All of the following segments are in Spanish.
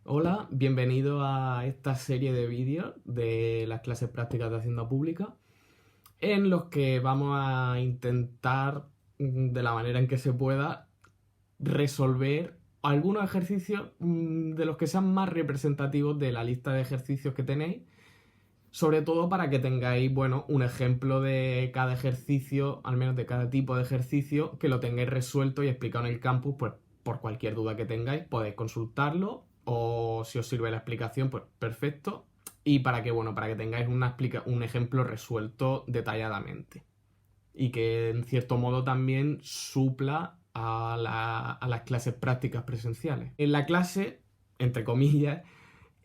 Hola, bienvenido a esta serie de vídeos de las clases prácticas de Hacienda Pública, en los que vamos a intentar, de la manera en que se pueda, resolver algunos ejercicios de los que sean más representativos de la lista de ejercicios que tenéis, sobre todo para que tengáis, bueno, un ejemplo de cada ejercicio, al menos de cada tipo de ejercicio, que lo tengáis resuelto y explicado en el campus, pues por cualquier duda que tengáis podéis consultarlo, o si os sirve la explicación, pues perfecto. Y para que, bueno, para que tengáis un ejemplo resuelto detalladamente. Y que en cierto modo también supla a las clases prácticas presenciales. En la clase, entre comillas,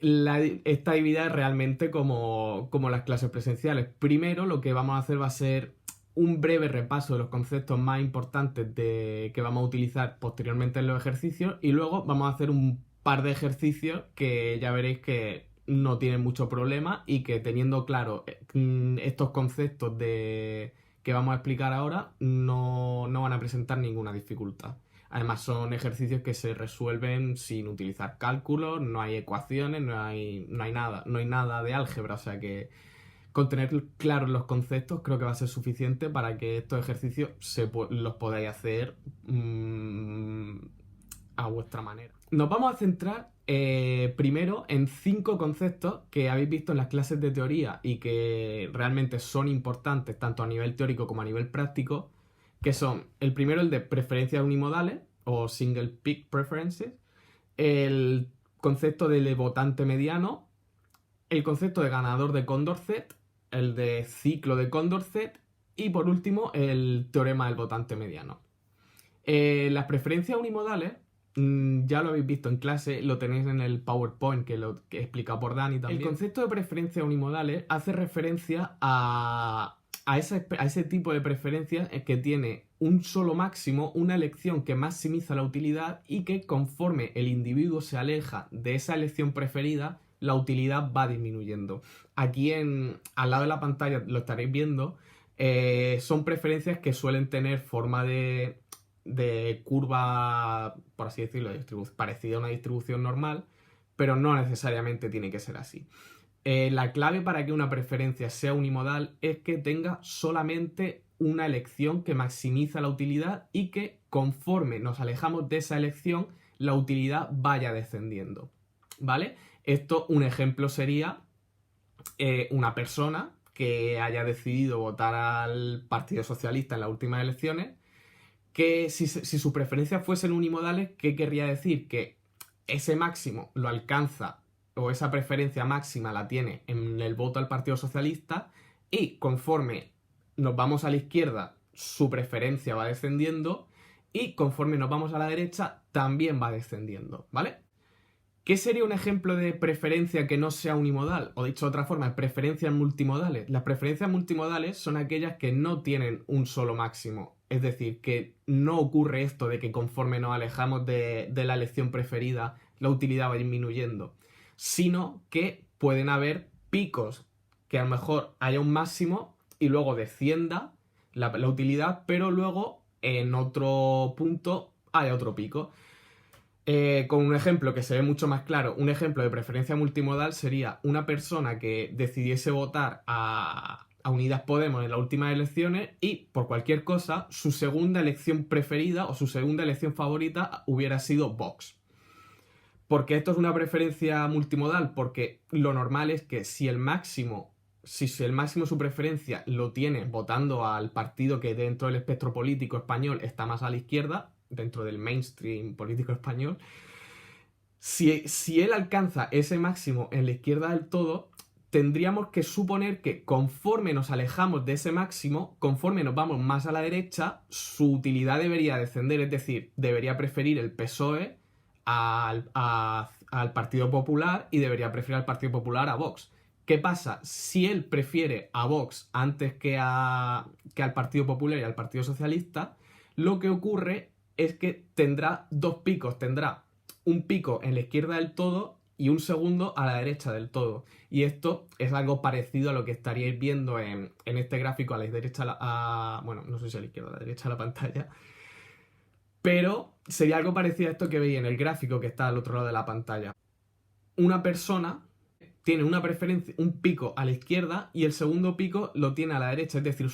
está dividida realmente como las clases presenciales. Primero, lo que vamos a hacer va a ser un breve repaso de los conceptos más importantes que vamos a utilizar posteriormente en los ejercicios, y luego vamos a hacer un par de ejercicios que ya veréis que no tienen mucho problema y que, teniendo claro estos conceptos que vamos a explicar ahora, no van a presentar ninguna dificultad. Además, son ejercicios que se resuelven sin utilizar cálculos, no hay ecuaciones, no hay nada de álgebra. O sea que con tener claros los conceptos creo que va a ser suficiente para que estos ejercicios los podáis hacer a vuestra manera. Nos vamos a centrar primero en 5 conceptos que habéis visto en las clases de teoría y que realmente son importantes tanto a nivel teórico como a nivel práctico, que son el primero, el de preferencias unimodales o single peak preferences, el concepto del votante mediano, el concepto de ganador de Condorcet, el de ciclo de Condorcet y, por último, el teorema del votante mediano. Las preferencias unimodales, ya lo habéis visto en clase, lo tenéis en el PowerPoint que he explicado por Dani también. El concepto de preferencias unimodales hace referencia a ese tipo de preferencias que tiene un solo máximo, una elección que maximiza la utilidad, y que conforme el individuo se aleja de esa elección preferida, la utilidad va disminuyendo. Aquí al lado de la pantalla lo estaréis viendo. Son preferencias que suelen tener forma de curva, por así decirlo, parecida a una distribución normal, pero no necesariamente tiene que ser así. La clave para que una preferencia sea unimodal es que tenga solamente una elección que maximiza la utilidad y que, conforme nos alejamos de esa elección, la utilidad vaya descendiendo, ¿vale? Un ejemplo sería una persona que haya decidido votar al Partido Socialista en las últimas elecciones, que si su preferencia fuesen unimodales, ¿qué querría decir? Que ese máximo lo alcanza, o esa preferencia máxima la tiene en el voto al Partido Socialista, y conforme nos vamos a la izquierda, su preferencia va descendiendo, y conforme nos vamos a la derecha, también va descendiendo, ¿vale? ¿Qué sería un ejemplo de preferencia que no sea unimodal? O dicho de otra forma, preferencias multimodales. Las preferencias multimodales son aquellas que no tienen un solo máximo. Es decir, que no ocurre esto de que conforme nos alejamos de la elección preferida, la utilidad va disminuyendo, sino que pueden haber picos, que a lo mejor haya un máximo y luego descienda la utilidad, pero luego en otro punto haya otro pico. Con un ejemplo que se ve mucho más claro, un ejemplo de preferencia multimodal sería una persona que decidiese votar a Unidas Podemos en las últimas elecciones y, por cualquier cosa, su segunda elección preferida o su segunda elección favorita hubiera sido Vox. ¿Por qué esto es una preferencia multimodal? Porque lo normal es que si el máximo de su preferencia lo tiene votando al partido que dentro del espectro político español está más a la izquierda, dentro del mainstream político español, si él alcanza ese máximo en la izquierda del todo, tendríamos que suponer que, conforme nos alejamos de ese máximo, conforme nos vamos más a la derecha, su utilidad debería descender. Es decir, debería preferir el PSOE al Partido Popular, y debería preferir al Partido Popular a Vox. ¿Qué pasa? Si él prefiere a Vox antes que al Partido Popular y al Partido Socialista, lo que ocurre es que tendrá dos picos. Tendrá un pico en la izquierda del todo y un segundo a la derecha del todo. Y esto es algo parecido a lo que estaríais viendo en este gráfico a la derecha, bueno, no sé si a la izquierda, a la derecha de la pantalla. Pero sería algo parecido a esto que veis en el gráfico que está al otro lado de la pantalla. una persona tiene una preferencia, un pico a la izquierda y el segundo pico lo tiene a la derecha, es decir,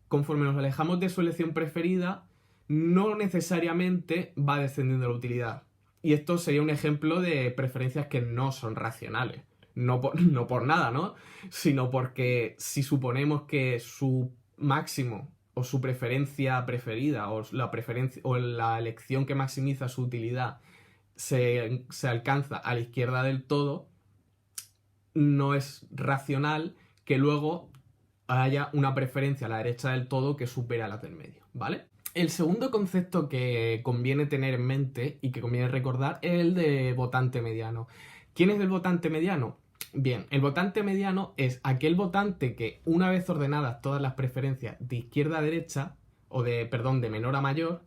conforme nos alejamos de su elección preferida, no necesariamente va descendiendo la utilidad. Y esto sería un ejemplo de preferencias que no son racionales. No por nada, ¿no? Sino porque si suponemos que su máximo o su preferencia preferida o la preferencia o la elección que maximiza su utilidad se alcanza a la izquierda del todo, no es racional que luego haya una preferencia a la derecha del todo que supera la del medio, ¿vale? El segundo concepto que conviene tener en mente y que conviene recordar es el de votante mediano. ¿Quién es el votante mediano? Bien, el votante mediano es aquel votante que, una vez ordenadas todas las preferencias de izquierda a derecha, de menor a mayor,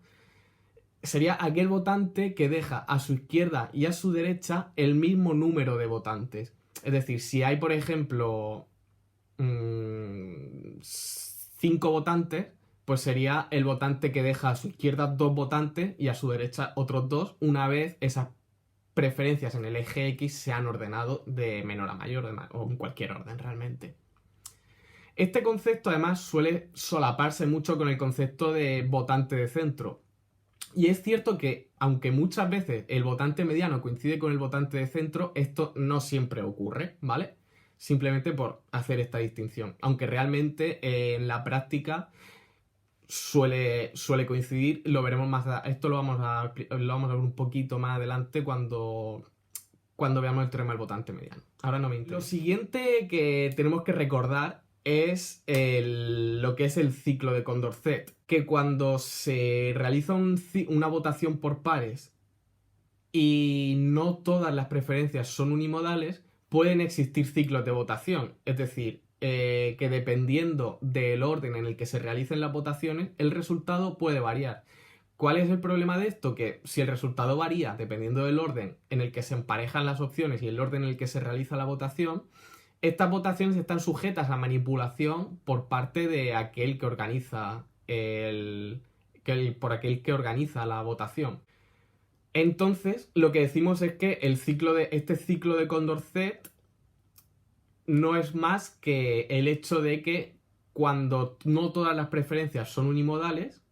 sería aquel votante que deja a su izquierda y a su derecha el mismo número de votantes. Es decir, si hay, por ejemplo, 5 votantes, pues sería el votante que deja a su izquierda 2 votantes y a su derecha otros 2, una vez esas preferencias en el eje X se han ordenado de menor a mayor o en cualquier orden realmente. Este concepto además suele solaparse mucho con el concepto de votante de centro. Y es cierto que, aunque muchas veces el votante mediano coincide con el votante de centro, esto no siempre ocurre, ¿vale? Simplemente por hacer esta distinción. Aunque realmente en la práctica suele coincidir, lo veremos más. Esto lo vamos a ver un poquito más adelante cuando veamos el teorema del votante mediano. Ahora no me interesa. Lo siguiente que tenemos que recordar es lo que es el ciclo de Condorcet, que cuando se realiza una votación por pares y no todas las preferencias son unimodales, pueden existir ciclos de votación, es decir, que dependiendo del orden en el que se realicen las votaciones, el resultado puede variar. ¿Cuál es el problema de esto? Que si el resultado varía dependiendo del orden en el que se emparejan las opciones y el orden en el que se realiza la votación, estas votaciones están sujetas a manipulación por parte de aquel que organiza por aquel que organiza la votación. Entonces, lo que decimos es que este ciclo de Condorcet no es más que el hecho de que cuando no todas las preferencias son unimodales,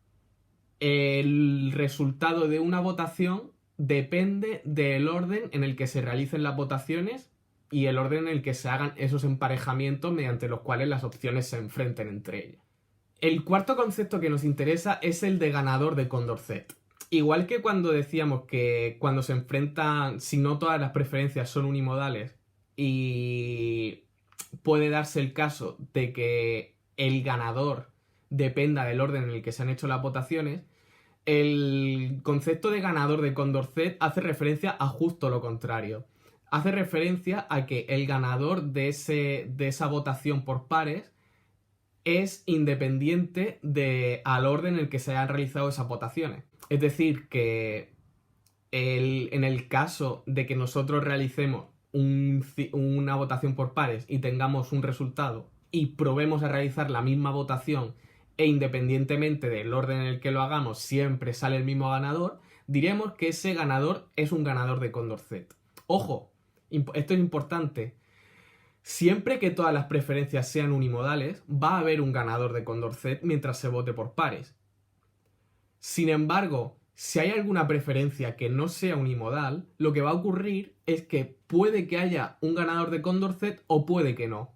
el resultado de una votación depende del orden en el que se realicen las votaciones y el orden en el que se hagan esos emparejamientos mediante los cuales las opciones se enfrenten entre ellas. El cuarto concepto que nos interesa es el de ganador de Condorcet. Igual que cuando decíamos que cuando se enfrentan, si no todas las preferencias son unimodales y puede darse el caso de que el ganador dependa del orden en el que se han hecho las votaciones, el concepto de ganador de Condorcet hace referencia a justo lo contrario. Hace referencia a que el ganador de esa votación por pares es independiente al orden en el que se han realizado esas votaciones. Es decir, que en el caso de que nosotros realicemos una votación por pares y tengamos un resultado y probemos a realizar la misma votación e independientemente del orden en el que lo hagamos siempre sale el mismo ganador, diremos que ese ganador es un ganador de Condorcet. ¡Ojo! Esto es importante. Siempre que todas las preferencias sean unimodales, va a haber un ganador de Condorcet mientras se vote por pares. Sin embargo, si hay alguna preferencia que no sea unimodal, lo que va a ocurrir es que puede que haya un ganador de Condorcet o puede que no.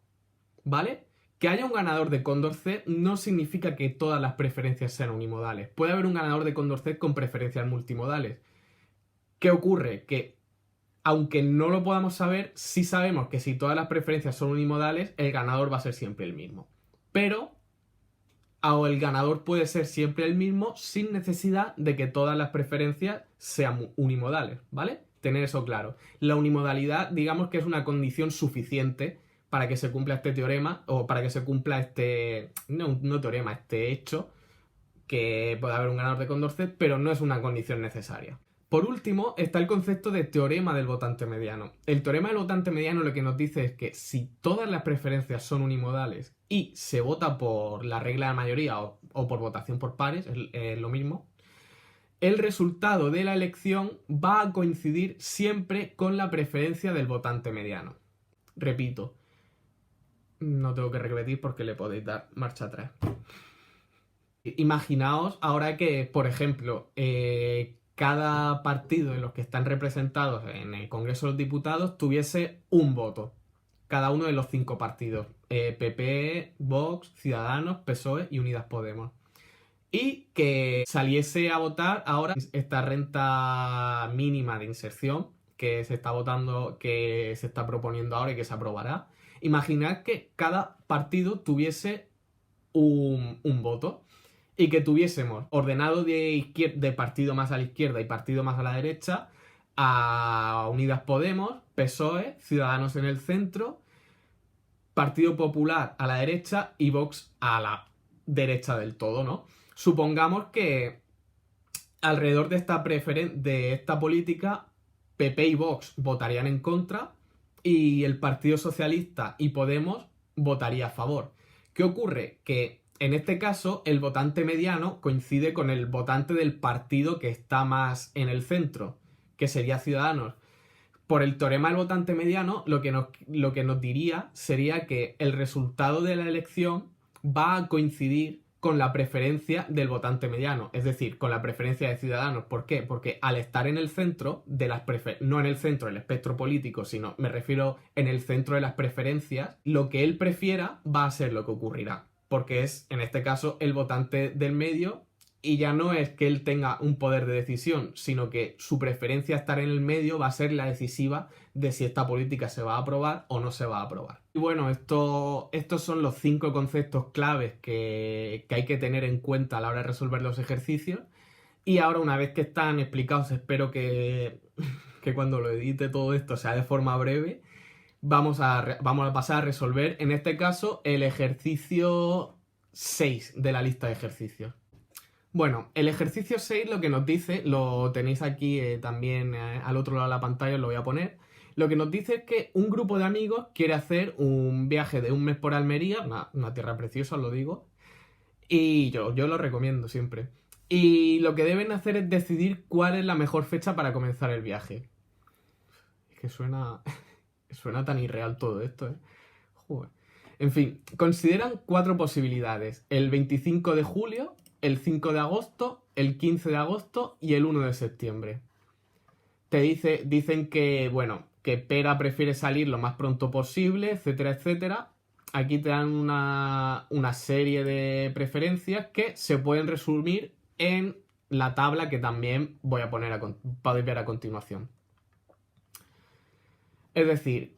¿Vale? Que haya un ganador de Condorcet no significa que todas las preferencias sean unimodales. Puede haber un ganador de Condorcet con preferencias multimodales. ¿Qué ocurre? Que aunque no lo podamos saber, sí sabemos que si todas las preferencias son unimodales, el ganador va a ser siempre el mismo. Pero el ganador puede ser siempre el mismo sin necesidad de que todas las preferencias sean unimodales, ¿vale? Tener eso claro. La unimodalidad, digamos que es una condición suficiente para que se cumpla este teorema, o para que se cumpla este hecho, que puede haber un ganador de Condorcet, pero no es una condición necesaria. Por último, está el concepto de teorema del votante mediano. El teorema del votante mediano lo que nos dice es que si todas las preferencias son unimodales y se vota por la regla de mayoría o por votación por pares, es lo mismo, el resultado de la elección va a coincidir siempre con la preferencia del votante mediano. Repito, no tengo que repetir porque le podéis dar marcha atrás. Imaginaos ahora que, por ejemplo, cada partido de los que están representados en el Congreso de los Diputados tuviese un voto. Cada uno de los 5 partidos. PP, Vox, Ciudadanos, PSOE y Unidas Podemos. Y que saliese a votar ahora esta renta mínima de inserción que se está votando, que se está proponiendo ahora y que se aprobará. Imaginad que cada partido tuviese un voto y que tuviésemos ordenado de partido más a la izquierda y partido más a la derecha a Unidas Podemos, PSOE, Ciudadanos en el centro, Partido Popular a la derecha y Vox a la derecha del todo, ¿no? Supongamos que alrededor de esta política PP y Vox votarían en contra y el Partido Socialista y Podemos votaría a favor. ¿Qué ocurre? Que en este caso el votante mediano coincide con el votante del partido que está más en el centro, que sería Ciudadanos. Por el teorema del votante mediano, lo que nos diría sería que el resultado de la elección va a coincidir con la preferencia del votante mediano, es decir, con la preferencia de Ciudadanos. ¿Por qué? Porque al estar en el centro de las no en el centro del espectro político, sino me refiero en el centro de las preferencias, lo que él prefiera va a ser lo que ocurrirá, porque es, en este caso, el votante del medio. Y ya no es que él tenga un poder de decisión, sino que su preferencia a estar en el medio va a ser la decisiva de si esta política se va a aprobar o no se va a aprobar. Y bueno, estos son los 5 conceptos claves que hay que tener en cuenta a la hora de resolver los ejercicios. Y ahora, una vez que están explicados, espero que cuando lo edite todo esto sea de forma breve, vamos a pasar a resolver, en este caso, el ejercicio 6 de la lista de ejercicios. Bueno, el ejercicio 6 lo que nos dice, lo tenéis aquí también al otro lado de la pantalla, os lo voy a poner. Lo que nos dice es que un grupo de amigos quiere hacer un viaje de un mes por Almería, una tierra preciosa, os lo digo, y yo lo recomiendo siempre. Y lo que deben hacer es decidir cuál es la mejor fecha para comenzar el viaje. Es que suena tan irreal todo esto, ¿eh? Joder. En fin, consideran 4 posibilidades. El 25 de julio, el 5 de agosto, el 15 de agosto y el 1 de septiembre. Dicen que, bueno, que Pera prefiere salir lo más pronto posible, etcétera, etcétera. Aquí te dan una serie de preferencias que se pueden resumir en la tabla que también voy a poner podéis ver a continuación. Es decir,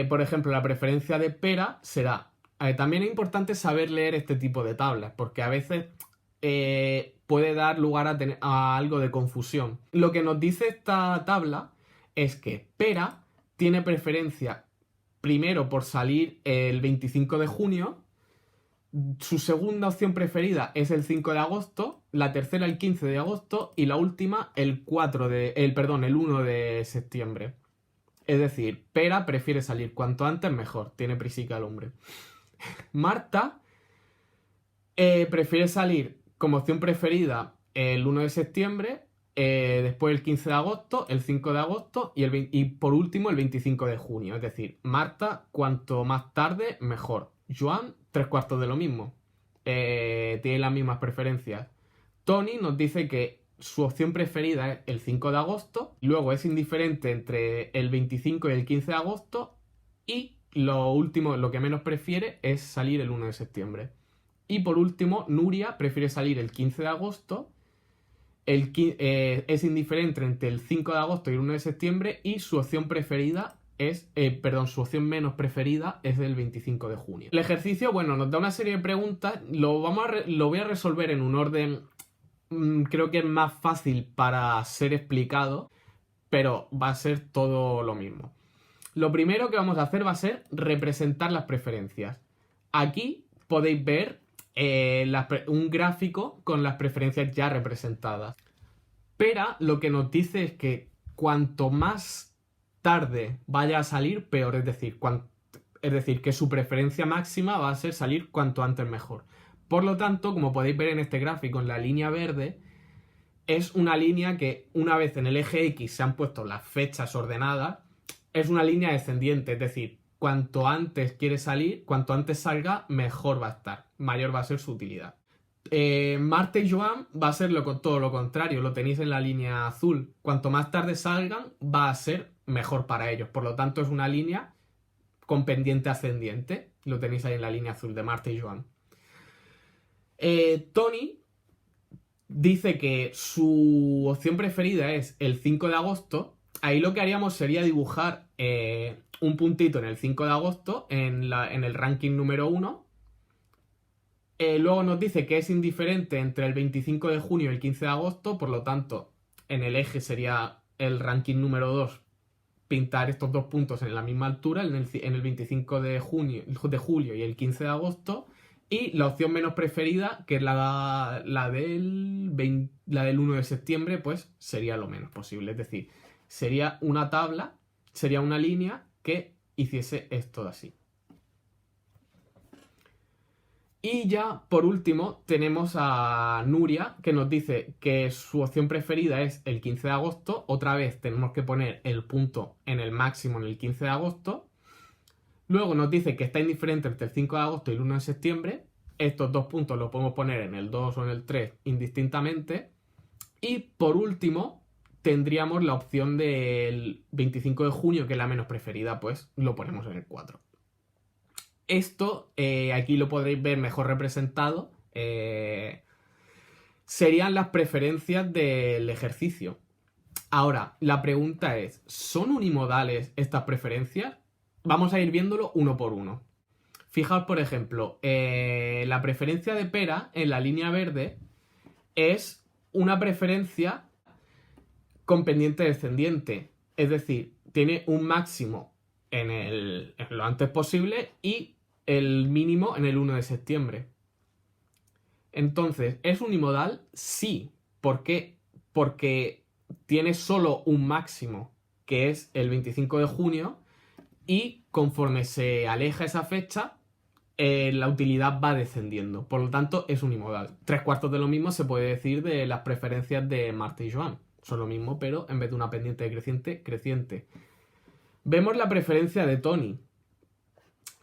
por ejemplo, la preferencia de Pera será... también es importante saber leer este tipo de tablas, porque a veces puede dar lugar a algo de confusión. Lo que nos dice esta tabla es que Pera tiene preferencia primero por salir el 25 de junio, su segunda opción preferida es el 5 de agosto, la tercera el 15 de agosto y la última el 1 de septiembre. Es decir, Pera prefiere salir cuanto antes mejor, tiene prisica el hombre. Marta prefiere salir como opción preferida el 1 de septiembre, después el 15 de agosto, el 5 de agosto y por último el 25 de junio. Es decir, Marta, cuanto más tarde, mejor. Joan, 3/4 de lo mismo. Tiene las mismas preferencias. Tony nos dice que su opción preferida es el 5 de agosto, luego es indiferente entre el 25 y el 15 de agosto y lo que menos prefiere es salir el 1 de septiembre. Y por último, Nuria prefiere salir el 15 de agosto, es indiferente entre el 5 de agosto y el 1 de septiembre y su opción preferida su opción menos preferida es el 25 de junio. El ejercicio, bueno, nos da una serie de preguntas, lo voy a resolver en un orden, creo que es más fácil para ser explicado, pero va a ser todo lo mismo. Lo primero que vamos a hacer va a ser representar las preferencias. Aquí podéis ver un gráfico con las preferencias ya representadas. Pera lo que nos dice es que cuanto más tarde vaya a salir, peor. Es decir, que su preferencia máxima va a ser salir cuanto antes mejor. Por lo tanto, como podéis ver en este gráfico, en la línea verde, es una línea que una vez en el eje X se han puesto las fechas ordenadas, es una línea descendiente, es decir, cuanto antes quiere salir, cuanto antes salga, mejor va a estar, mayor va a ser su utilidad. Marte y Joan va a ser todo lo contrario, lo tenéis en la línea azul. Cuanto más tarde salgan, va a ser mejor para ellos. Por lo tanto, es una línea con pendiente ascendiente. Lo tenéis ahí en la línea azul de Marte y Joan. Tony dice que su opción preferida es el 5 de agosto. Ahí lo que haríamos sería dibujar un puntito en el 5 de agosto, en el ranking número 1. Luego nos dice que es indiferente entre el 25 de junio y el 15 de agosto, por lo tanto, en el eje sería el ranking número 2, pintar estos dos puntos en la misma altura, en el 25 de julio y el 15 de agosto. Y la opción menos preferida, que es la del 1 de septiembre, pues sería lo menos posible. Es decir, sería una tabla, sería una línea que hiciese esto de así. Y ya, por último, tenemos a Nuria, que nos dice que su opción preferida es el 15 de agosto. Otra vez tenemos que poner el punto en el máximo en el 15 de agosto. Luego nos dice que está indiferente entre el 5 de agosto y el 1 de septiembre. Estos dos puntos los podemos poner en el 2 o en el 3 indistintamente. Y por último, tendríamos la opción del 25 de junio, que es la menos preferida, pues lo ponemos en el 4. Esto, aquí lo podréis ver mejor representado, serían las preferencias del ejercicio. Ahora, la pregunta es, ¿son unimodales estas preferencias? Vamos a ir viéndolo uno por uno. Fijaos, por ejemplo, la preferencia de pera en la línea verde es una preferencia con pendiente descendiente. Es decir, tiene un máximo en lo antes posible y el mínimo en el 1 de septiembre. Entonces, ¿es unimodal? Sí. ¿Por qué? Porque tiene solo un máximo, que es el 25 de junio, y conforme se aleja esa fecha, la utilidad va descendiendo. Por lo tanto, es unimodal. 3/4 de lo mismo se puede decir de las preferencias de Marte y Joan. Son lo mismo, pero en vez de una pendiente decreciente, creciente. Vemos la preferencia de Tony.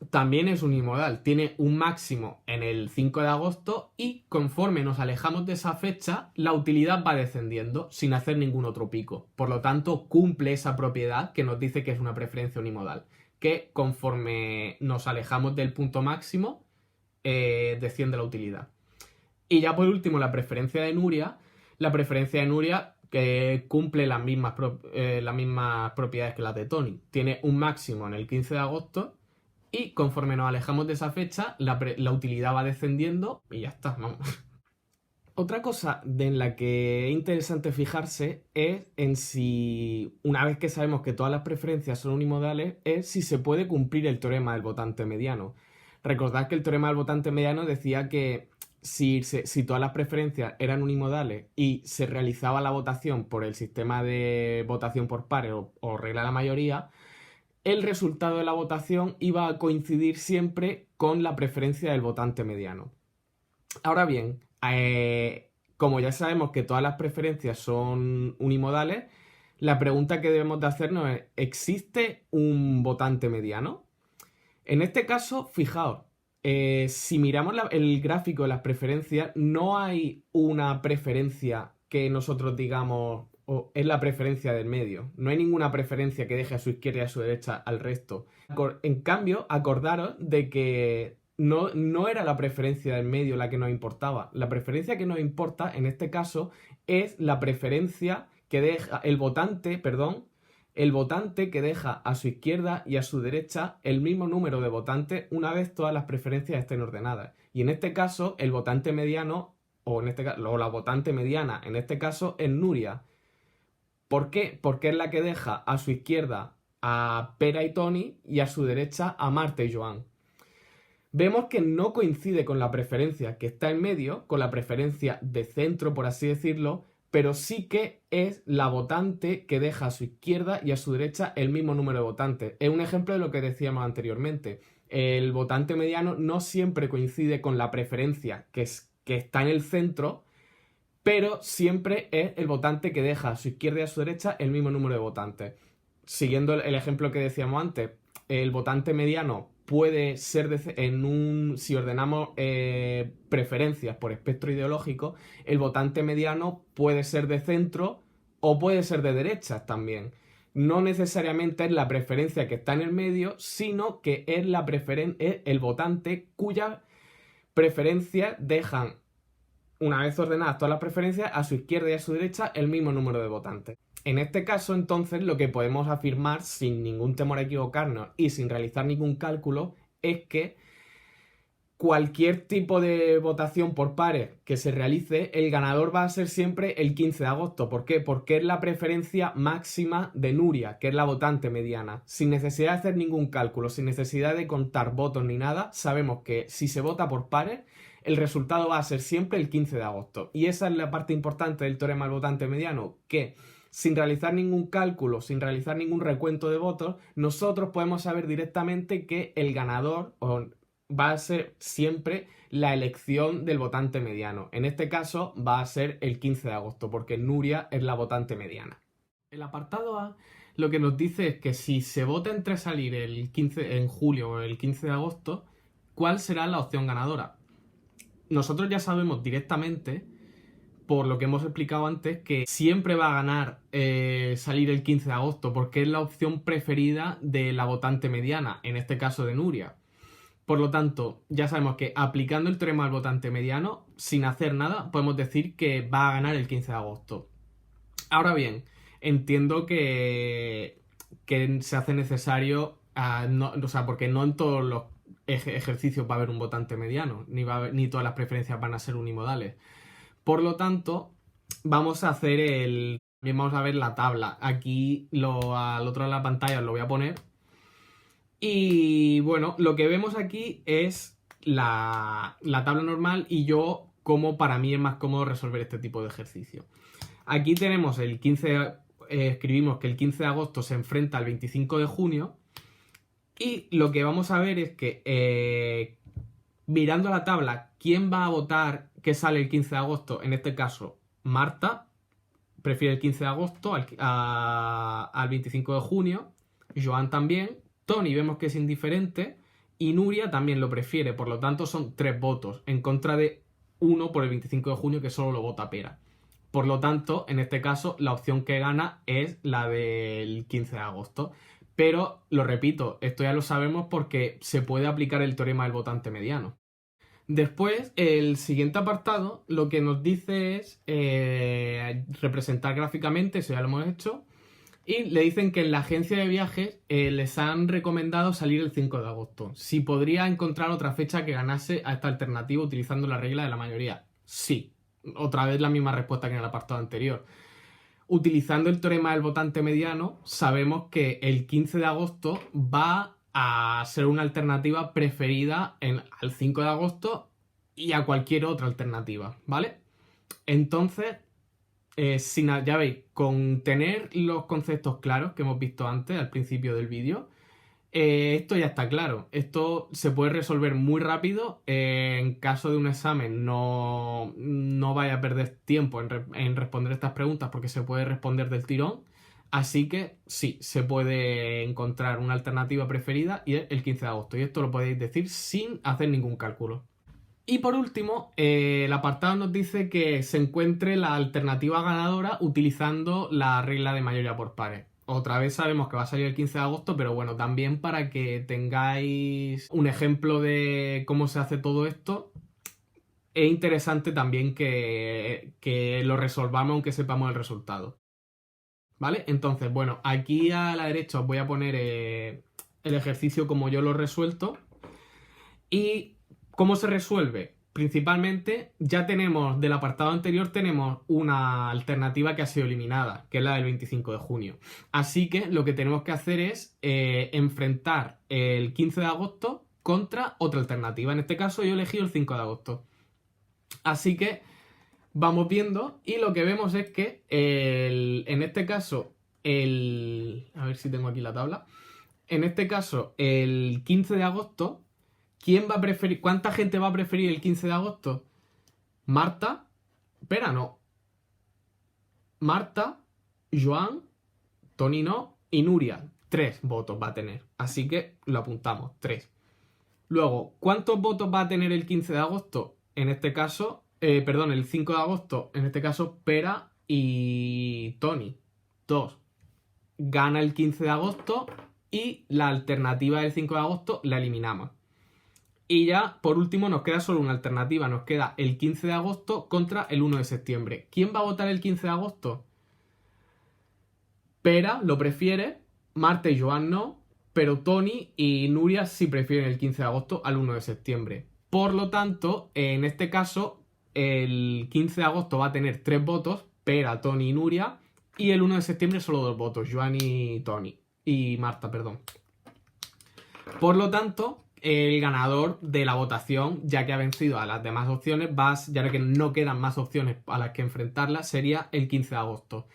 También es unimodal. Tiene un máximo en el 5 de agosto y conforme nos alejamos de esa fecha, la utilidad va descendiendo sin hacer ningún otro pico. Por lo tanto, cumple esa propiedad que nos dice que es una preferencia unimodal. Que conforme nos alejamos del punto máximo, desciende la utilidad. Y ya por último, la preferencia de Nuria. La preferencia de Nuria cumple las mismas propiedades que las de Tony. Tiene un máximo en el 15 de agosto y conforme nos alejamos de esa fecha, la utilidad va descendiendo y ya está, vamos. Otra cosa en la que es interesante fijarse es en si, una vez que sabemos que todas las preferencias son unimodales, es si se puede cumplir el teorema del votante mediano. Recordad que el teorema del votante mediano decía que si todas las preferencias eran unimodales y se realizaba la votación por el sistema de votación por pares o regla de la mayoría, el resultado de la votación iba a coincidir siempre con la preferencia del votante mediano. Ahora bien, como ya sabemos que todas las preferencias son unimodales, la pregunta que debemos de hacernos es, ¿existe un votante mediano? En este caso, fijaos, si miramos el gráfico de las preferencias, no hay una preferencia que nosotros digamos es la preferencia del medio. No hay ninguna preferencia que deje a su izquierda y a su derecha al resto. En cambio, acordaros de que no era la preferencia del medio la que nos importaba. La preferencia que nos importa, en este caso, es la preferencia que deja el votante que deja a su izquierda y a su derecha el mismo número de votantes una vez todas las preferencias estén ordenadas. Y en este caso, el votante mediano, o la votante mediana, en este caso, es Nuria. ¿Por qué? Porque es la que deja a su izquierda a Pera y Tony y a su derecha a Marte y Joan. Vemos que no coincide con la preferencia que está en medio, con la preferencia de centro, por así decirlo, pero sí que es la votante que deja a su izquierda y a su derecha el mismo número de votantes. Es un ejemplo de lo que decíamos anteriormente. El votante mediano no siempre coincide con la preferencia que está en el centro, pero siempre es el votante que deja a su izquierda y a su derecha el mismo número de votantes. Siguiendo el ejemplo que decíamos antes, el votante mediano puede ser si ordenamos preferencias por espectro ideológico, el votante mediano puede ser de centro o puede ser de derechas también. No necesariamente es la preferencia que está en el medio, sino que es el votante cuya preferencias dejan, una vez ordenadas todas las preferencias, a su izquierda y a su derecha el mismo número de votantes. En este caso, entonces, lo que podemos afirmar sin ningún temor a equivocarnos y sin realizar ningún cálculo es que cualquier tipo de votación por pares que se realice, el ganador va a ser siempre el 15 de agosto. ¿Por qué? Porque es la preferencia máxima de Nuria, que es la votante mediana. Sin necesidad de hacer ningún cálculo, sin necesidad de contar votos ni nada, sabemos que si se vota por pares, el resultado va a ser siempre el 15 de agosto. Y esa es la parte importante del teorema del votante mediano, que sin realizar ningún cálculo, sin realizar ningún recuento de votos, nosotros podemos saber directamente que el ganador va a ser siempre la elección del votante mediano. En este caso va a ser el 15 de agosto, porque Nuria es la votante mediana. El apartado A lo que nos dice es que si se vota entre salir en julio o el 15 de agosto, ¿cuál será la opción ganadora? Nosotros ya sabemos directamente, por lo que hemos explicado antes, que siempre va a ganar salir el 15 de agosto, porque es la opción preferida de la votante mediana, en este caso de Nuria. Por lo tanto, ya sabemos que aplicando el teorema del votante mediano, sin hacer nada, podemos decir que va a ganar el 15 de agosto. Ahora bien, entiendo que se hace necesario, porque no en todos los ejercicios va a haber un votante mediano, ni todas las preferencias van a ser unimodales. Por lo tanto, vamos a hacer también vamos a ver la tabla. Aquí al otro lado de la pantalla os lo voy a poner. Y bueno, lo que vemos aquí es la tabla normal y cómo para mí es más cómodo resolver este tipo de ejercicio. Aquí tenemos escribimos que el 15 de agosto se enfrenta al 25 de junio y lo que vamos a ver es que mirando la tabla, ¿quién va a votar que sale el 15 de agosto? En este caso, Marta prefiere el 15 de agosto al 25 de junio, Joan también, Tony vemos que es indiferente y Nuria también lo prefiere, por lo tanto son 3 votos en contra de 1 por el 25 de junio que solo lo vota Pera. Por lo tanto, en este caso, la opción que gana es la del 15 de agosto. Pero, lo repito, esto ya lo sabemos porque se puede aplicar el teorema del votante mediano. Después, el siguiente apartado lo que nos dice es representar gráficamente, eso ya lo hemos hecho, y le dicen que en la agencia de viajes les han recomendado salir el 5 de agosto. Si podría encontrar otra fecha que ganase a esta alternativa utilizando la regla de la mayoría. Sí, otra vez la misma respuesta que en el apartado anterior. Utilizando el teorema del votante mediano, sabemos que el 15 de agosto va a ser una alternativa preferida al 5 de agosto y a cualquier otra alternativa, ¿vale? Entonces, ya veis, con tener los conceptos claros que hemos visto antes, al principio del vídeo, esto ya está claro. Esto se puede resolver muy rápido. En caso de un examen no vaya a perder tiempo en responder estas preguntas porque se puede responder del tirón. Así que sí, se puede encontrar una alternativa preferida y es el 15 de agosto. Y esto lo podéis decir sin hacer ningún cálculo. Y por último, el apartado nos dice que se encuentre la alternativa ganadora utilizando la regla de mayoría por pares. Otra vez sabemos que va a salir el 15 de agosto, pero bueno, también para que tengáis un ejemplo de cómo se hace todo esto, es interesante también que lo resolvamos aunque sepamos el resultado. ¿Vale? Entonces, bueno, aquí a la derecha os voy a poner el ejercicio como yo lo he resuelto. ¿Y cómo se resuelve? Principalmente, ya tenemos, del apartado anterior, tenemos una alternativa que ha sido eliminada, que es la del 25 de junio. Así que lo que tenemos que hacer es enfrentar el 15 de agosto contra otra alternativa. En este caso yo he elegido el 5 de agosto. Así que vamos viendo y lo que vemos es que en este caso, a ver si tengo aquí la tabla. En este caso, el 15 de agosto... ¿Quién va a preferir? ¿Cuánta gente va a preferir el 15 de agosto? ¿Marta? Espera, no. Marta, Joan, Tony no y Nuria. 3 votos va a tener. Así que lo apuntamos, 3. Luego, ¿cuántos votos va a tener el 15 de agosto? En este caso, el 5 de agosto, en este caso, Pera y Tony. 2. Gana el 15 de agosto y la alternativa del 5 de agosto la eliminamos. Y ya, por último, nos queda solo una alternativa. Nos queda el 15 de agosto contra el 1 de septiembre. ¿Quién va a votar el 15 de agosto? Pera lo prefiere, Marta y Joan no, pero Tony y Nuria sí prefieren el 15 de agosto al 1 de septiembre. Por lo tanto, en este caso, el 15 de agosto va a tener 3 votos, Pera, Tony y Nuria, y el 1 de septiembre solo 2 votos, Joan y Tony. Y Marta, perdón. Por lo tanto, el ganador de la votación, ya que ha vencido a las demás opciones, ya que no quedan más opciones a las que enfrentarla, sería el 15 de agosto.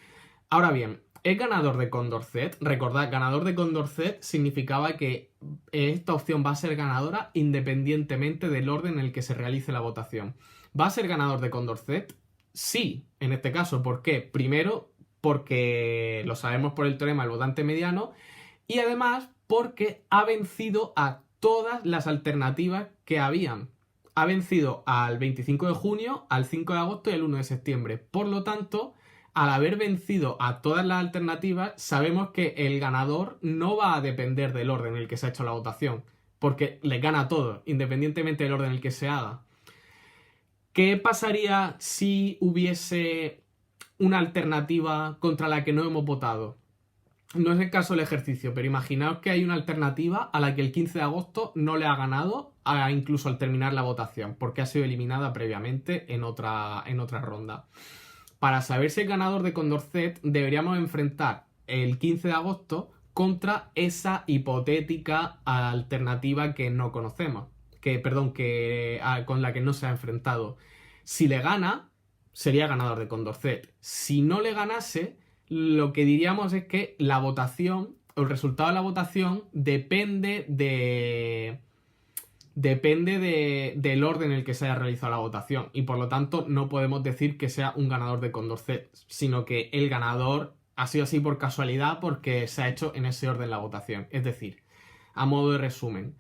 Ahora bien, ¿es ganador de Condorcet? Recordad, ganador de Condorcet significaba que esta opción va a ser ganadora independientemente del orden en el que se realice la votación. ¿Va a ser ganador de Condorcet? Sí, en este caso. ¿Por qué? Primero, porque lo sabemos por el teorema del votante mediano, y además porque ha vencido a todas las alternativas que habían. Ha vencido al 25 de junio, al 5 de agosto y al 1 de septiembre. Por lo tanto, al haber vencido a todas las alternativas, sabemos que el ganador no va a depender del orden en el que se ha hecho la votación, porque le gana a todos, independientemente del orden en el que se haga. ¿Qué pasaría si hubiese una alternativa contra la que no hemos votado? No es el caso del ejercicio, pero imaginaos que hay una alternativa a la que el 15 de agosto no le ha ganado, incluso al terminar la votación, porque ha sido eliminada previamente en otra ronda. Para saber si es ganador de Condorcet, deberíamos enfrentar el 15 de agosto contra esa hipotética alternativa que no conocemos, con la que no se ha enfrentado. Si le gana, sería ganador de Condorcet. Si no le ganase, lo que diríamos es que la votación, o el resultado de la votación, depende del orden en el que se haya realizado la votación, y por lo tanto no podemos decir que sea un ganador de Condorcet, sino que el ganador ha sido así por casualidad porque se ha hecho en ese orden la votación. Es decir, a modo de resumen,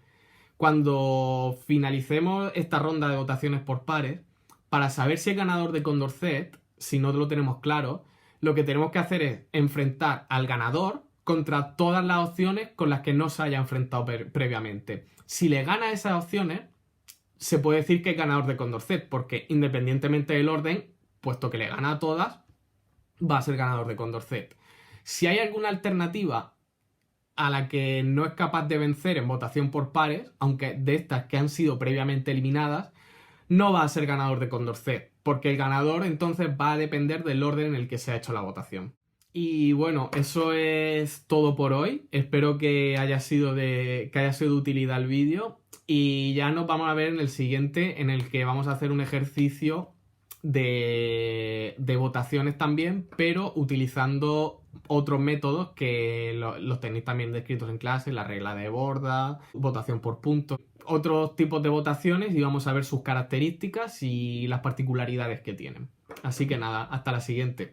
cuando finalicemos esta ronda de votaciones por pares, para saber si es ganador de Condorcet, si no lo tenemos claro, lo que tenemos que hacer es enfrentar al ganador contra todas las opciones con las que no se haya enfrentado previamente. Si le gana esas opciones, se puede decir que es ganador de Condorcet, porque independientemente del orden, puesto que le gana a todas, va a ser ganador de Condorcet. Si hay alguna alternativa a la que no es capaz de vencer en votación por pares, aunque de estas que han sido previamente eliminadas, no va a ser ganador de Condorcet, porque el ganador entonces va a depender del orden en el que se ha hecho la votación. Y bueno, eso es todo por hoy. Espero que haya sido de utilidad el vídeo. Y ya nos vamos a ver en el siguiente, en el que vamos a hacer un ejercicio de votaciones también, pero utilizando otros métodos que los tenéis también descritos en clase, la regla de Borda, votación por puntos, otros tipos de votaciones, y vamos a ver sus características y las particularidades que tienen. Así que nada, hasta la siguiente.